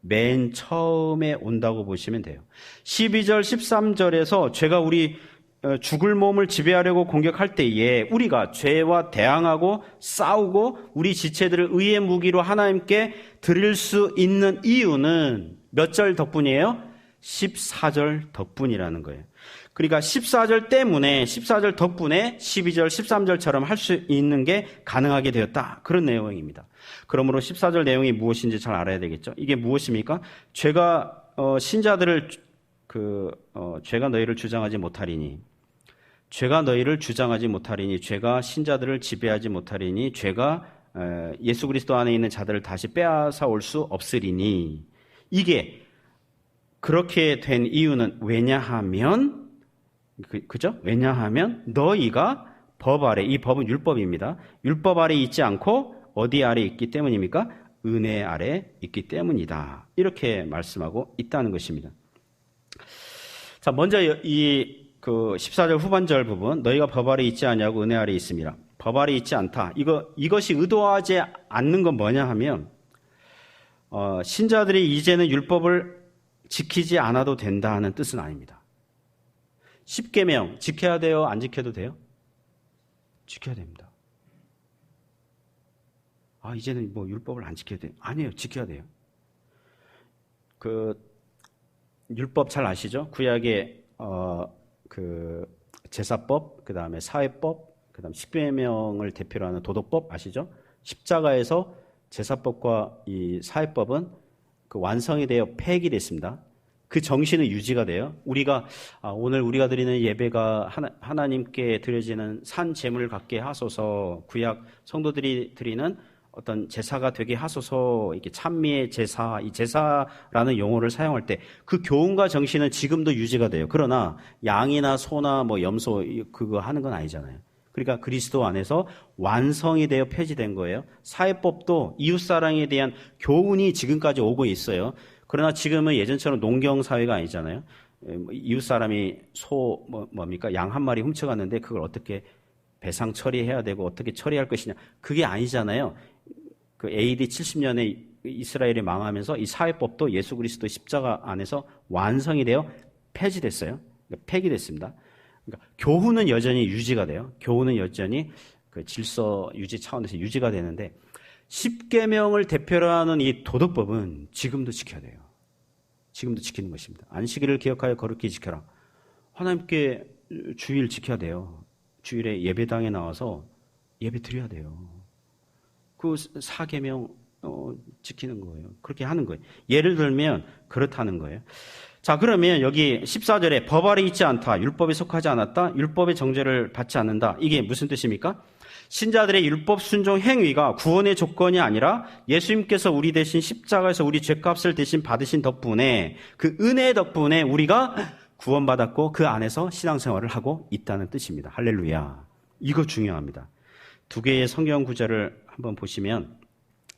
S2: 맨 처음에 온다고 보시면 돼요. 12절, 13절에서 죄가 우리 죽을 몸을 지배하려고 공격할 때에 우리가 죄와 대항하고 싸우고 우리 지체들을 의의 무기로 하나님께 드릴 수 있는 이유는 몇 절 덕분이에요? 14절 덕분이라는 거예요. 그러니까 14절 때문에 14절 덕분에 12절, 13절처럼 할 수 있는 게 가능하게 되었다. 그런 내용입니다. 그러므로 14절 내용이 무엇인지 잘 알아야 되겠죠. 이게 무엇입니까? 죄가 신자들을 죄가 너희를 주장하지 못하리니 죄가 너희를 주장하지 못하리니 죄가 신자들을 지배하지 못하리니 죄가 예수 그리스도 안에 있는 자들을 다시 빼앗아 올 수 없으리니 이게 그렇게 된 이유는 왜냐하면 그죠? 왜냐하면 너희가 법 아래, 이 법은 율법입니다. 율법 아래 있지 않고 어디 아래 있기 때문입니까? 은혜 아래 있기 때문이다. 이렇게 말씀하고 있다는 것입니다. 자, 먼저 이 14절 후반절 부분, 너희가 법 아래 있지 않냐고 은혜 아래 있습니다. 법 아래 있지 않다. 이것이 의도하지 않는 건 뭐냐 하면, 신자들이 이제는 율법을 지키지 않아도 된다는 뜻은 아닙니다. 10계명 지켜야 돼요? 안 지켜도 돼요? 지켜야 됩니다. 이제는 뭐 율법을 안 지켜야 돼요? 아니에요. 지켜야 돼요. 율법 잘 아시죠? 구약의 제사법, 그 다음에 사회법, 그 다음 십계명을 대표로 하는 도덕법 아시죠? 십자가에서 제사법과 이 사회법은 완성이 되어 폐기됐습니다. 그 정신은 유지가 돼요. 오늘 우리가 드리는 예배가 하나님께 드려지는 산 제물을 갖게 하소서, 구약 성도들이 드리는 어떤 제사가 되게 하소서, 이렇게 찬미의 제사, 이 제사라는 용어를 사용할 때 그 교훈과 정신은 지금도 유지가 돼요. 그러나 양이나 소나 염소 그거 하는 건 아니잖아요. 그러니까 그리스도 안에서 완성이 되어 폐지된 거예요. 사회법도 이웃사랑에 대한 교훈이 지금까지 오고 있어요. 그러나 지금은 예전처럼 농경 사회가 아니잖아요. 이웃사람이 양 한 마리 훔쳐갔는데 그걸 어떻게 배상 처리해야 되고 어떻게 처리할 것이냐. 그게 아니잖아요. AD 70년에 이스라엘이 망하면서 이 사회법도 예수 그리스도 십자가 안에서 완성이 되어 폐지됐어요. 그러니까 폐기됐습니다. 그러니까 교훈은 여전히 유지가 돼요. 교훈은 여전히 질서 유지 차원에서 유지가 되는데 십계명을 대표로 하는 이 도덕법은 지금도 지켜야 돼요. 지금도 지키는 것입니다. 안식일을 기억하여 거룩히 지켜라. 하나님께 주일 지켜야 돼요. 주일에 예배당에 나와서 예배 드려야 돼요. 그 4계명 지키는 거예요. 그렇게 하는 거예요. 예를 들면 그렇다는 거예요. 자, 그러면 여기 14절에 법 아래 있지 않다, 율법에 속하지 않았다, 율법의 정죄를 받지 않는다. 이게 무슨 뜻입니까? 신자들의 율법 순종 행위가 구원의 조건이 아니라 예수님께서 우리 대신 십자가에서 우리 죄값을 대신 받으신 덕분에 그 은혜 덕분에 우리가 구원받았고 그 안에서 신앙생활을 하고 있다는 뜻입니다. 할렐루야. 이거 중요합니다. 두 개의 성경 구절을 한번 보시면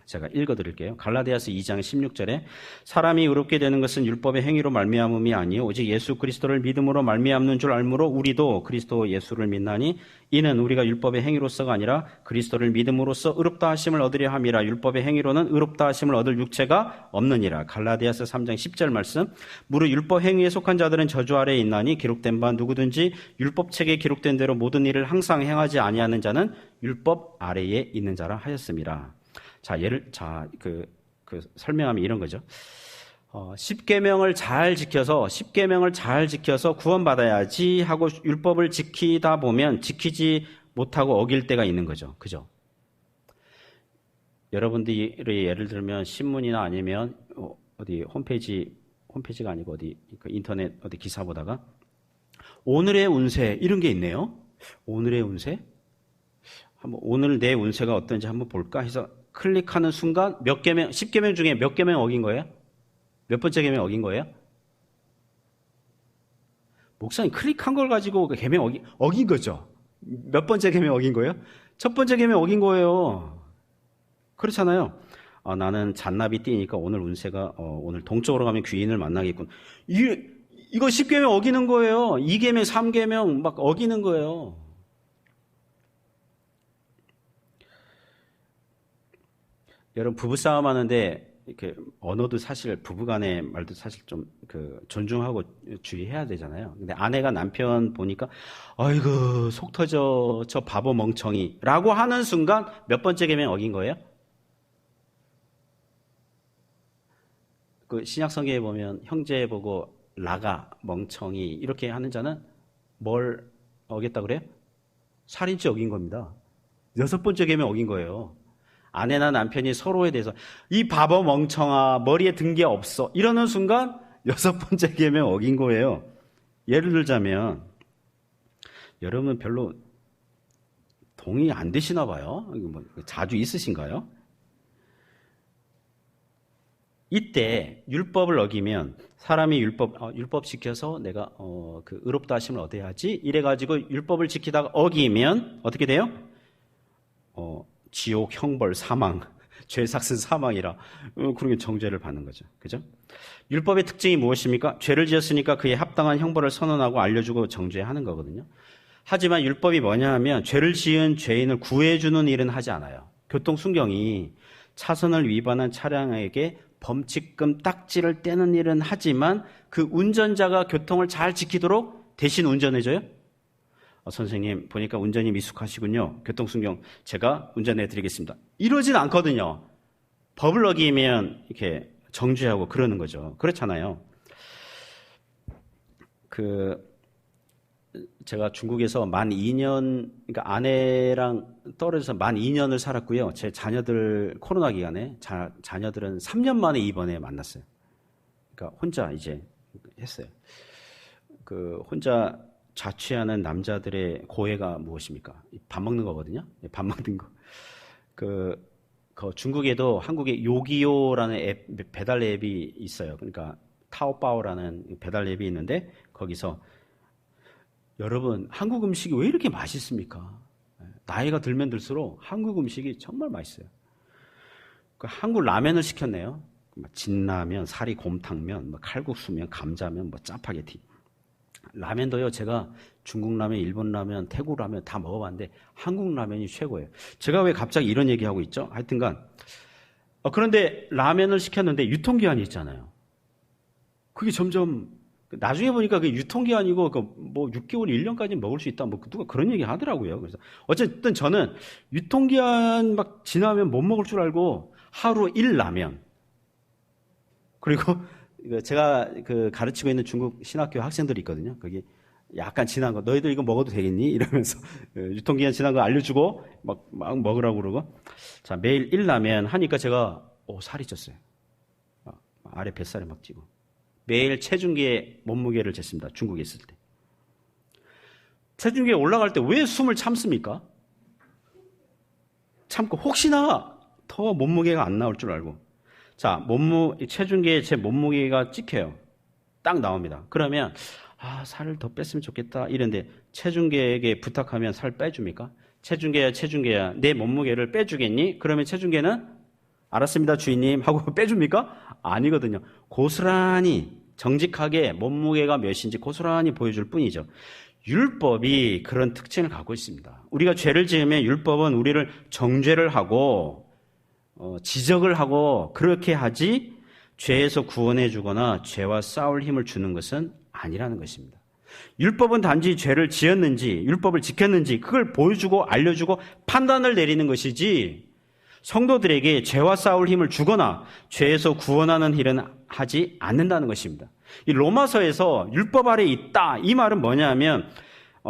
S2: 제가 읽어드릴게요. 갈라디아서 2장 16절에 사람이 의롭게 되는 것은 율법의 행위로 말미암음이 아니요 오직 예수 그리스도를 믿음으로 말미암는 줄 알므로 우리도 그리스도 예수를 믿나니 이는 우리가 율법의 행위로서가 아니라 그리스도를 믿음으로써 의롭다 하심을 얻으려 함이라. 율법의 행위로는 의롭다 하심을 얻을 육체가 없느니라. 갈라디아서 3장 10절 말씀. 무릇 율법 행위에 속한 자들은 저주 아래에 있나니 기록된 바 누구든지 율법책에 기록된 대로 모든 일을 항상 행하지 아니하는 자는 율법 아래에 있는 자라 하였습니다. 자, 설명하면 이런 거죠. 10계명을 잘 지켜서 구원받아야지 하고 율법을 지키다 보면 지키지 못하고 어길 때가 있는 거죠. 그죠? 여러분들이 예를 들면 신문이나 아니면 어디 홈페이지가 아니고 인터넷 기사 보다가 오늘의 운세 이런 게 있네요. 오늘의 운세? 오늘 내 운세가 어떤지 한번 볼까 해서 클릭하는 순간 10계명 중에 몇 계명 어긴 거예요? 몇 번째 계명 어긴 거예요? 목사님 클릭한 걸 가지고 계명 어긴 거죠? 몇 번째 계명 어긴 거예요? 첫 번째 계명 어긴 거예요. 그렇잖아요. 나는 잔나비 띠니까 오늘 운세가 오늘 동쪽으로 가면 귀인을 만나겠군. 이거 10계명 어기는 거예요. 2계명, 3계명 막 어기는 거예요. 여러분 부부싸움 하는데 이렇게 언어도 사실 부부간의 말도 사실 좀 존중하고 주의해야 되잖아요. 근데 아내가 남편 보니까 아이고 속 터져 저 바보 멍청이라고 하는 순간 몇 번째 계명 어긴 거예요? 그 신약 성경에 보면 형제 보고 라가 멍청이 이렇게 하는 자는 뭘 어겼다 그래요? 살인죄 어긴 겁니다. 6번째 계명 어긴 거예요. 아내나 남편이 서로에 대해서 이 바보 멍청아 머리에 든 게 없어 이러는 순간 6번째 계명 어긴 거예요. 예를 들자면 여러분 별로 동의 안 되시나 봐요. 뭐 자주 있으신가요? 이때 율법을 어기면 사람이 율법 지켜서 내가 그 의롭다 하심을 얻어야지 이래가지고 율법을 지키다가 어기면 어떻게 돼요? 지옥, 형벌, 사망, 죄 삭슨 사망이라 그렇게 정죄를 받는 거죠. 그죠? 율법의 특징이 무엇입니까? 죄를 지었으니까 그에 합당한 형벌을 선언하고 알려주고 정죄하는 거거든요. 하지만 율법이 뭐냐 하면 죄를 지은 죄인을 구해주는 일은 하지 않아요. 교통순경이 차선을 위반한 차량에게 범칙금 딱지를 떼는 일은 하지만 그 운전자가 교통을 잘 지키도록 대신 운전해줘요? 선생님 보니까 운전이 미숙하시군요. 교통순경 제가 운전해 드리겠습니다. 이러진 않거든요. 법을 어기면 이렇게 정죄하고 그러는 거죠. 그렇잖아요. 제가 중국에서 만 2년, 그러니까 아내랑 떨어져서 만 2년을 살았고요. 제 자녀들 코로나 기간에 자녀들은 3년 만에 이번에 만났어요. 그러니까 혼자 이제 했어요. 혼자 자취하는 남자들의 고해가 무엇입니까? 밥 먹는 거거든요. 밥 먹는 거. 중국에도 한국에 요기요라는 배달 앱이 있어요. 그러니까 타오바오라는 배달 앱이 있는데 거기서 여러분 한국 음식이 왜 이렇게 맛있습니까? 나이가 들면 들수록 한국 음식이 정말 맛있어요. 한국 라면을 시켰네요. 진라면, 사리 곰탕면, 칼국수면, 감자면, 짜파게티. 라면도요, 제가 중국 라면, 일본 라면, 태국 라면 다 먹어봤는데 한국 라면이 최고예요. 제가 왜 갑자기 이런 얘기하고 있죠? 하여튼간 그런데 라면을 시켰는데 유통기한이 있잖아요. 그게 점점 나중에 보니까 그게 유통기한이고 뭐 6개월, 1년까지 먹을 수 있다. 뭐 누가 그런 얘기 하더라고요. 그래서 어쨌든 저는 유통기한 막 지나면 못 먹을 줄 알고 하루 1라면 그리고 제가 가르치고 있는 중국 신학교 학생들이 있거든요. 거기 약간 지난 거 너희들 이거 먹어도 되겠니? 이러면서 유통기한 지난 거 알려주고 막 먹으라고 그러고 자 매일 1라면 하니까 제가 살이 쪘어요. 아래 뱃살이 막 찌고 매일 체중계 몸무게를 쟀습니다. 중국에 있을 때. 체중계에 올라갈 때 왜 숨을 참습니까? 참고 혹시나 더 몸무게가 안 나올 줄 알고. 자, 체중계에 제 몸무게가 찍혀요. 딱 나옵니다. 그러면 살을 더 뺐으면 좋겠다 이런데 체중계에게 부탁하면 살 빼줍니까? 체중계야 내 몸무게를 빼주겠니? 그러면 체중계는 알았습니다 주인님 하고 빼줍니까? 아니거든요. 고스란히 정직하게 몸무게가 몇인지 고스란히 보여줄 뿐이죠. 율법이 그런 특징을 갖고 있습니다. 우리가 죄를 지으면 율법은 우리를 정죄를 하고 지적을 하고 그렇게 하지 죄에서 구원해 주거나 죄와 싸울 힘을 주는 것은 아니라는 것입니다. 율법은 단지 죄를 지었는지 율법을 지켰는지 그걸 보여주고 알려주고 판단을 내리는 것이지 성도들에게 죄와 싸울 힘을 주거나 죄에서 구원하는 일은 하지 않는다는 것입니다. 이 로마서에서 율법 아래 있다 이 말은 뭐냐면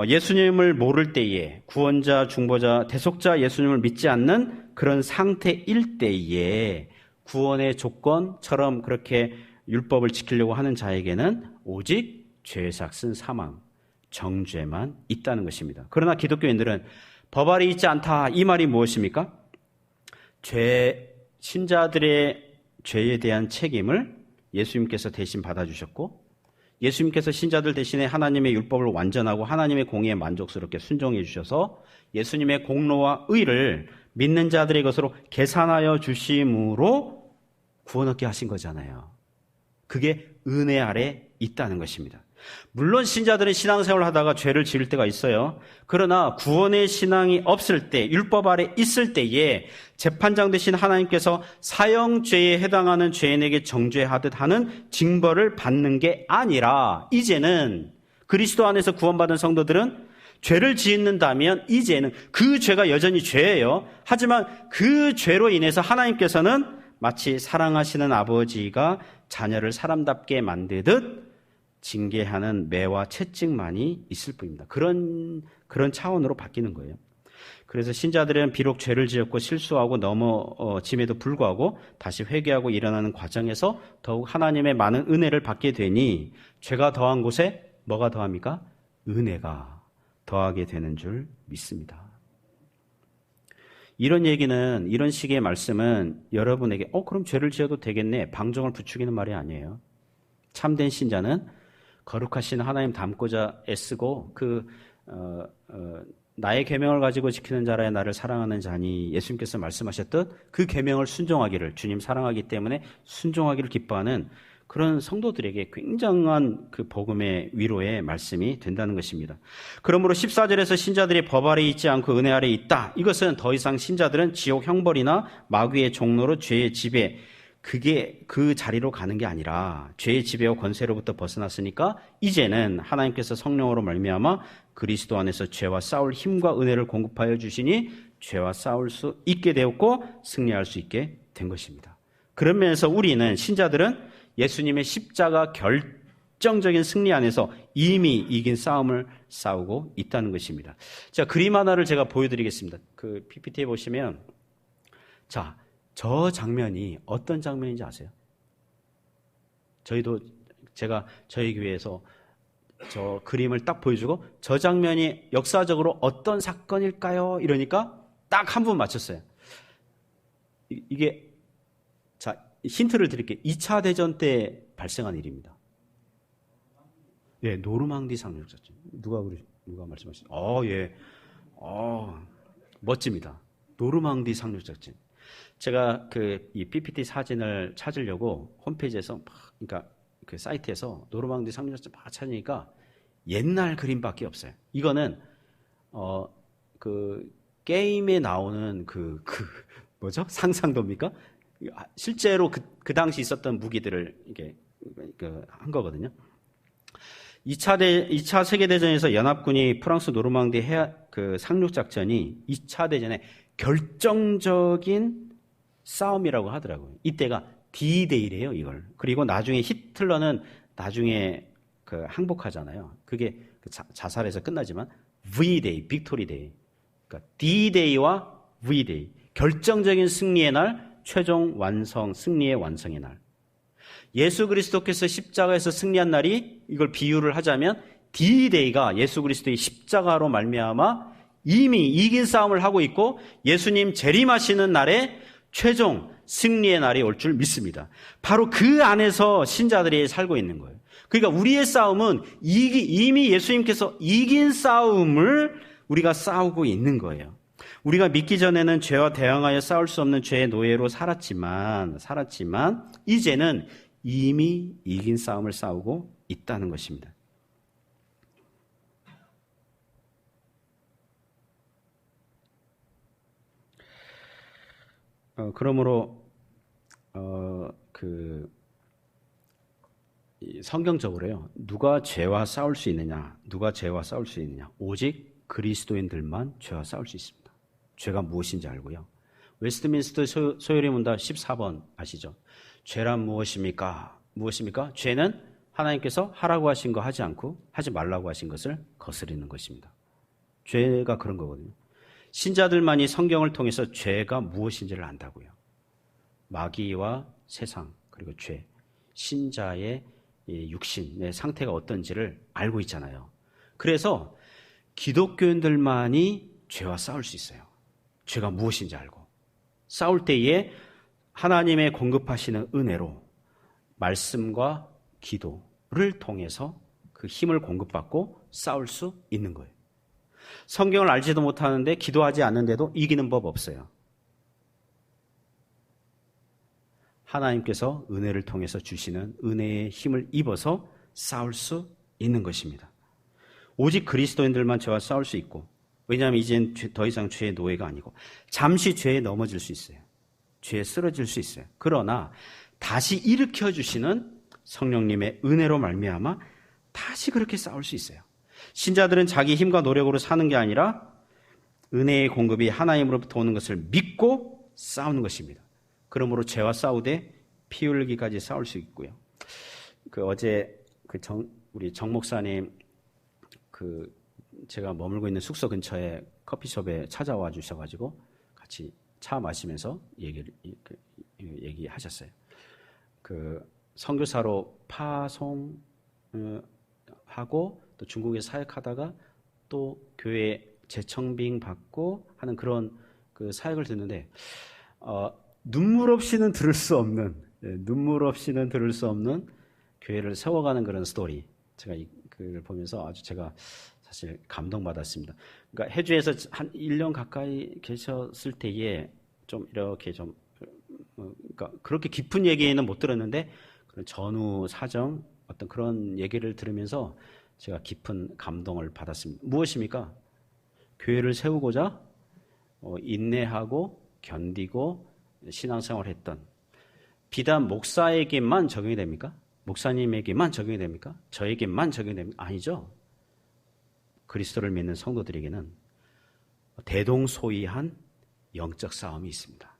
S2: 예수님을 모를 때에 구원자, 중보자, 대속자 예수님을 믿지 않는 그런 상태일 때에 구원의 조건처럼 그렇게 율법을 지키려고 하는 자에게는 오직 죄 삭슨 사망, 정죄만 있다는 것입니다. 그러나 기독교인들은 법 아래 있지 않다 이 말이 무엇입니까? 신자들의 죄에 대한 책임을 예수님께서 대신 받아주셨고 예수님께서 신자들 대신에 하나님의 율법을 완전하고 하나님의 공의에 만족스럽게 순종해 주셔서 예수님의 공로와 의를 믿는 자들의 것으로 계산하여 주심으로 구원 얻게 하신 거잖아요. 그게 은혜 아래 있다는 것입니다. 물론 신자들은 신앙생활을 하다가 죄를 지을 때가 있어요. 그러나 구원의 신앙이 없을 때, 율법 아래 있을 때에 재판장 되신 하나님께서 사형죄에 해당하는 죄인에게 정죄하듯 하는 징벌을 받는 게 아니라, 이제는 그리스도 안에서 구원받은 성도들은 죄를 짓는다면 이제는 그 죄가 여전히 죄예요. 하지만 그 죄로 인해서 하나님께서는 마치 사랑하시는 아버지가 자녀를 사람답게 만들듯 징계하는 매와 채찍만이 있을 뿐입니다. 그런 차원으로 바뀌는 거예요. 그래서 신자들은 비록 죄를 지었고 실수하고 넘어짐에도 불구하고 다시 회개하고 일어나는 과정에서 더욱 하나님의 많은 은혜를 받게 되니 죄가 더한 곳에 뭐가 더합니까? 은혜가 더하게 되는 줄 믿습니다. 이런 얘기는, 이런 식의 말씀은 여러분에게 그럼 죄를 지어도 되겠네, 방종을 부추기는 말이 아니에요. 참된 신자는 거룩하신 하나님 닮고자 애쓰고 나의 계명을 가지고 지키는 자라야 나를 사랑하는 자니, 예수님께서 말씀하셨듯 그 계명을 순종하기를, 주님 사랑하기 때문에 순종하기를 기뻐하는 그런 성도들에게 굉장한 그 복음의 위로의 말씀이 된다는 것입니다. 그러므로 14절에서 신자들이 법 아래 있지 않고 은혜 아래 있다, 이것은 더 이상 신자들은 지옥 형벌이나 마귀의 종로로 죄의 지배, 그게 그 자리로 가는 게 아니라 죄의 지배와 권세로부터 벗어났으니까 이제는 하나님께서 성령으로 말미암아 그리스도 안에서 죄와 싸울 힘과 은혜를 공급하여 주시니 죄와 싸울 수 있게 되었고 승리할 수 있게 된 것입니다. 그런 면에서 우리는, 신자들은 예수님의 십자가 결정적인 승리 안에서 이미 이긴 싸움을 싸우고 있다는 것입니다. 자, 그림 하나를 제가 보여드리겠습니다. 그 PPT에 보시면, 자, 저 장면이 어떤 장면인지 아세요? 제가 저희 교회에서 저 그림을 딱 보여주고 저 장면이 역사적으로 어떤 사건일까요? 이러니까 딱 한 분 맞췄어요. 이게, 자, 힌트를 드릴게요. 2차 대전 때 발생한 일입니다. 예, 노르망디 상륙작전. 누가 말씀하셨어요? 예. 멋집니다. 노르망디 상륙작전. 제가 이 PPT 사진을 찾으려고 홈페이지에서 그러니까 그 사이트에서 노르망디 상륙작전 막 찾으니까 옛날 그림밖에 없어요. 이거는 그 게임에 나오는 뭐죠? 상상도입니까? 실제로 그 당시 있었던 무기들을 이게 한 거거든요. 2차 세계대전에서 연합군이 프랑스 노르망디 상륙작전이 2차 대전의 결정적인 싸움이라고 하더라고요. 이때가 D-Day래요, 이걸. 그리고 나중에 히틀러는 나중에 항복하잖아요. 그게 자살해서 끝나지만 V-Day, 빅토리 데이. 그러니까 D-Day와 V-Day. 결정적인 승리의 날, 최종 완성, 승리의 완성의 날. 예수 그리스도께서 십자가에서 승리한 날이, 이걸 비유를 하자면 D-Day가 예수 그리스도의 십자가로 말미암아 이미 이긴 싸움을 하고 있고 예수님 재림하시는 날에 최종 승리의 날이 올 줄 믿습니다. 바로 그 안에서 신자들이 살고 있는 거예요. 그러니까 우리의 싸움은 이미 예수님께서 이긴 싸움을 우리가 싸우고 있는 거예요. 우리가 믿기 전에는 죄와 대항하여 싸울 수 없는 죄의 노예로 살았지만 이제는 이미 이긴 싸움을 싸우고 있다는 것입니다. 그러므로 성경적으로요, 누가 죄와 싸울 수 있느냐? 오직 그리스도인들만 죄와 싸울 수 있습니다. 죄가 무엇인지 알고요. 웨스트민스터 소요리 문답 14번 아시죠? 죄란 무엇입니까? 죄는 하나님께서 하라고 하신 거 하지 않고 하지 말라고 하신 것을 거스르는 것입니다. 죄가 그런 거거든요. 신자들만이 성경을 통해서 죄가 무엇인지를 안다고요. 마귀와 세상, 그리고 죄, 신자의 육신의 상태가 어떤지를 알고 있잖아요. 그래서 기독교인들만이 죄와 싸울 수 있어요. 죄가 무엇인지 알고. 싸울 때에 하나님의 공급하시는 은혜로 말씀과 기도를 통해서 그 힘을 공급받고 싸울 수 있는 거예요. 성경을 알지도 못하는데 기도하지 않는데도 이기는 법 없어요. 하나님께서 은혜를 통해서 주시는 은혜의 힘을 입어서 싸울 수 있는 것입니다. 오직 그리스도인들만 죄와 싸울 수 있고, 왜냐하면 이젠 더 이상 죄의 노예가 아니고 잠시 죄에 넘어질 수 있어요. 죄에 쓰러질 수 있어요. 그러나 다시 일으켜 주시는 성령님의 은혜로 말미암아 다시 그렇게 싸울 수 있어요. 신자들은 자기 힘과 노력으로 사는 게 아니라 은혜의 공급이 하나님으로부터 오는 것을 믿고 싸우는 것입니다. 그러므로 죄와 싸우되 피 흘리기까지 싸울 수 있고요. 어제 우리 정 목사님 제가 머물고 있는 숙소 근처에 커피숍에 찾아와 주셔가지고 같이 차 마시면서 얘기하셨어요. 선교사로 파송하고 또 중국에 사역하다가 또 교회 재청빙 받고 하는 그런 사역을 듣는데 눈물 없이는 들을 수 없는 교회를 세워가는 그런 스토리. 제가 그걸 보면서 아주 제가 사실 감동받았습니다. 그러니까 해주에서 한 1년 가까이 계셨을 때에 좀 이렇게 그러니까 그렇게 깊은 얘기는 못 들었는데 그런 전후 사정 어떤 그런 얘기를 들으면서 제가 깊은 감동을 받았습니다. 무엇입니까? 교회를 세우고자 인내하고 견디고 신앙생활을 했던, 비단 목사에게만 적용이 됩니까? 목사님에게만 적용이 됩니까? 저에게만 적용이 됩니까? 아니죠. 그리스도를 믿는 성도들에게는 대동소이한 영적 싸움이 있습니다.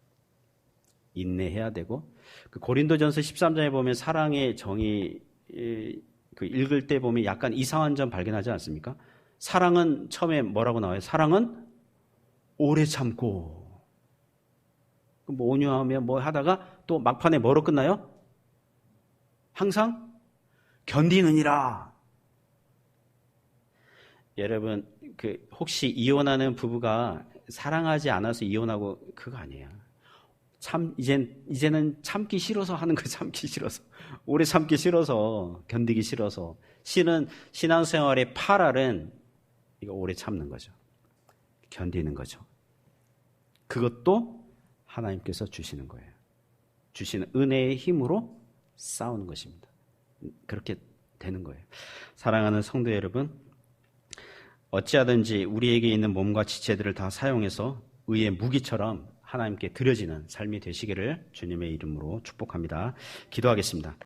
S2: 인내해야 되고, 고린도전서 13장에 보면 사랑의 정의 읽을 때 보면 약간 이상한 점 발견하지 않습니까? 사랑은 처음에 뭐라고 나와요? 사랑은 오래 참고, 온유하며 뭐 하다가 또 막판에 뭐로 끝나요? 항상 견디느니라. 여러분, 혹시 이혼하는 부부가 사랑하지 않아서 이혼하고 그거 아니에요. 이제는 참기 싫어서 하는 거예요. 참기 싫어서. 오래 참기 싫어서, 견디기 싫어서. 신앙생활의 파랄은 이거 오래 참는 거죠. 견디는 거죠. 그것도 하나님께서 주시는 거예요. 주시는 은혜의 힘으로 싸우는 것입니다. 그렇게 되는 거예요. 사랑하는 성도 여러분, 어찌하든지 우리에게 있는 몸과 지체들을 다 사용해서 의의 무기처럼 하나님께 드려지는 삶이 되시기를 주님의 이름으로 축복합니다. 기도하겠습니다.